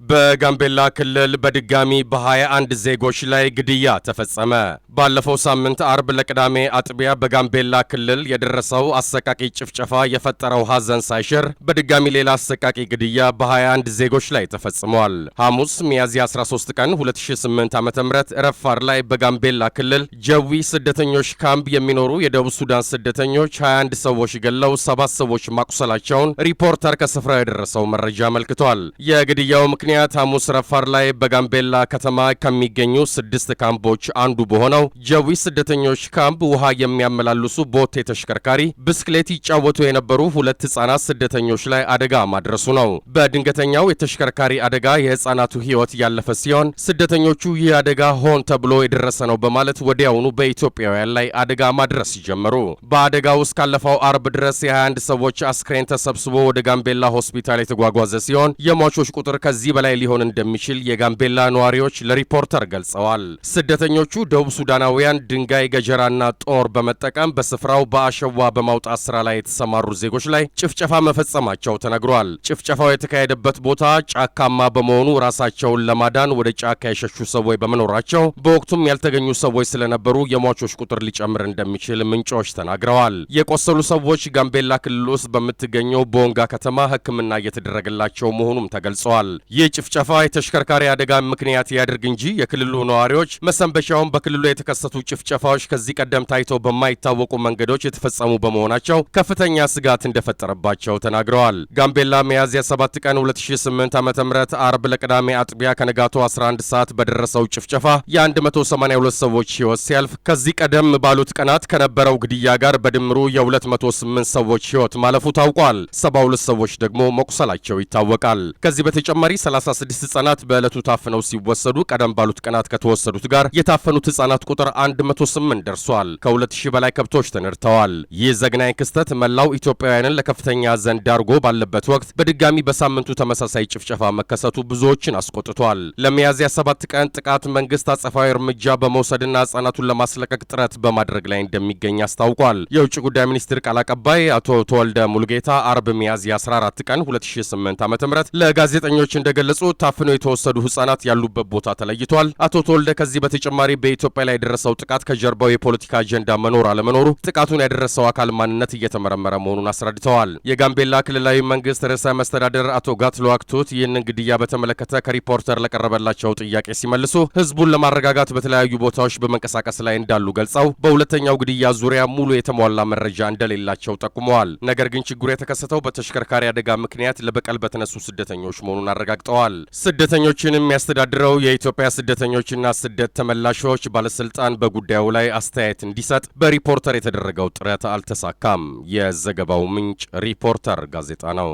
በጋምቤላ ክልል በድጋሚ በ21 ዜጎች ላይ ግድያ ተፈጸመ። ባለፈው ሳምንት አርብ ለቅዳሜ አጥቢያ በጋምቤላ ክልል የደረሰው አሰቃቂ ጭፍጨፋ የፈጠረው ሐዘን ሳይሽር በድጋሚ ሌላ አሰቃቂ ግድያ በ21 ዜጎች ላይ ተፈጽሟል። ሐሙስ ሚያዝያ 13 ቀን 2008 ዓ.ም ረፋር ላይ በጋምቤላ ክልል ጀዊ ስደተኞች ካምፕ የሚኖሩ የደቡብ ሱዳን ስደተኞች 21 ሰዎች ገለው 7 ሰዎች ማቁሰላቸውን ሪፖርተር ከስፍራው የደረሰው መረጃ አመልክቷል። የግድያው ምክንያት ሐሙስ ረፋር ላይ በጋምቤላ ከተማ ከሚገኙ 6 ካምፖች አንዱ በሆነው ጀዊ ስደተኞች ካምፕ ውሃ የሚያመላልሱ ቦቴ ተሽከርካሪ ብስክሌት ይጫወቱ የነበሩ 2 ሕፃናት ስደተኞች ላይ አደጋ ማድረሱ ነው። በድንገተኛው የተሽከርካሪ አደጋ የሕፃናቱ ሕይወት ያለፈ ሲሆን ስደተኞቹ ይህ አደጋ ሆን ተብሎ የደረሰ ነው በማለት ወዲያውኑ በኢትዮጵያውያን ላይ አደጋ ማድረስ ጀመሩ። በአደጋው ውስጥ ካለፈው አርብ ድረስ የ21 ሰዎች አስክሬን ተሰብስቦ ወደ ጋምቤላ ሆስፒታል የተጓጓዘ ሲሆን የሟቾች ቁጥር ከዚህ በላይ ሊሆን እንደሚችል የጋምቤላ ነዋሪዎች ለሪፖርተር ገልጸዋል። ስደተኞቹ ደቡብ ሱዳናውያን ድንጋይ፣ ገጀራና ጦር በመጠቀም በስፍራው በአሸዋ በማውጣት ስራ ላይ የተሰማሩ ዜጎች ላይ ጭፍጨፋ መፈጸማቸው ተነግሯል። ጭፍጨፋው የተካሄደበት ቦታ ጫካማ በመሆኑ ራሳቸውን ለማዳን ወደ ጫካ የሸሹ ሰዎች በመኖራቸው በወቅቱም ያልተገኙ ሰዎች ስለነበሩ የሟቾች ቁጥር ሊጨምር እንደሚችል ምንጮች ተናግረዋል። የቆሰሉ ሰዎች ጋምቤላ ክልል ውስጥ በምትገኘው ቦንጋ ከተማ ሕክምና እየተደረገላቸው መሆኑም ተገልጸዋል። ይህ ጭፍጨፋ የተሽከርካሪ አደጋ ምክንያት ያድርግ እንጂ የክልሉ ነዋሪዎች መሰንበቻውን በክልሉ የተከሰቱ ጭፍጨፋዎች ከዚህ ቀደም ታይተው በማይታወቁ መንገዶች የተፈጸሙ በመሆናቸው ከፍተኛ ስጋት እንደፈጠረባቸው ተናግረዋል። ጋምቤላ ሚያዝያ 7 ቀን 2008 ዓ.ም አርብ ለቅዳሜ አጥቢያ ከንጋቱ 11 ሰዓት በደረሰው ጭፍጨፋ የ182 ሰዎች ሕይወት ሲያልፍ ከዚህ ቀደም ባሉት ቀናት ከነበረው ግድያ ጋር በድምሩ የ208 ሰዎች ሕይወት ማለፉ ታውቋል። 72 ሰዎች ደግሞ መቁሰላቸው ይታወቃል። ከዚህ በተጨማሪ 36 ሕፃናት በዕለቱ ታፍነው ሲወሰዱ ቀደም ባሉት ቀናት ከተወሰዱት ጋር የታፈኑት ሕፃናት ቁጥር 108 ደርሷል። ከ2000 በላይ ከብቶች ተነድተዋል። ይህ ዘግናኝ ክስተት መላው ኢትዮጵያውያንን ለከፍተኛ ሐዘን ዳርጎ ባለበት ወቅት በድጋሚ በሳምንቱ ተመሳሳይ ጭፍጨፋ መከሰቱ ብዙዎችን አስቆጥቷል። ለሚያዝያ 7 ቀን ጥቃት መንግስት አጸፋዊ እርምጃ በመውሰድና ሕፃናቱን ለማስለቀቅ ጥረት በማድረግ ላይ እንደሚገኝ አስታውቋል። የውጭ ጉዳይ ሚኒስትር ቃል አቀባይ አቶ ተወልደ ሙልጌታ አርብ ሚያዝያ 14 ቀን 2008 ዓ.ም ለጋዜጠኞች እንደገለጹ ታፍነው የተወሰዱ ሕፃናት ያሉበት ቦታ ተለይቷል። አቶ ተወልደ ከዚህ በተጨማሪ በኢትዮጵያ ላይ የደረሰው ጥቃት ከጀርባው የፖለቲካ አጀንዳ መኖር አለመኖሩ ጥቃቱን ያደረሰው አካል ማንነት እየተመረመረ መሆኑን አስረድተዋል። የጋምቤላ ክልላዊ መንግስት ርዕሰ መስተዳደር አቶ ጋትሉአክ ቱት ይህንን ግድያ በተመለከተ ከሪፖርተር ለቀረበላቸው ጥያቄ ሲመልሱ ህዝቡን ለማረጋጋት በተለያዩ ቦታዎች በመንቀሳቀስ ላይ እንዳሉ ገልጸው በሁለተኛው ግድያ ዙሪያ ሙሉ የተሟላ መረጃ እንደሌላቸው ጠቁመዋል። ነገር ግን ችግሩ የተከሰተው በተሽከርካሪ አደጋ ምክንያት ለበቀል በተነሱ ስደተኞች መሆኑን አረጋግጠዋል። ስደተኞችን የሚያስተዳድረው የኢትዮጵያ ስደተኞችና ስደት ተመላሾች ባለስልጣን በጉዳዩ ላይ አስተያየት እንዲሰጥ በሪፖርተር የተደረገው ጥረት አልተሳካም። የዘገባው ምንጭ ሪፖርተር ጋዜጣ ነው።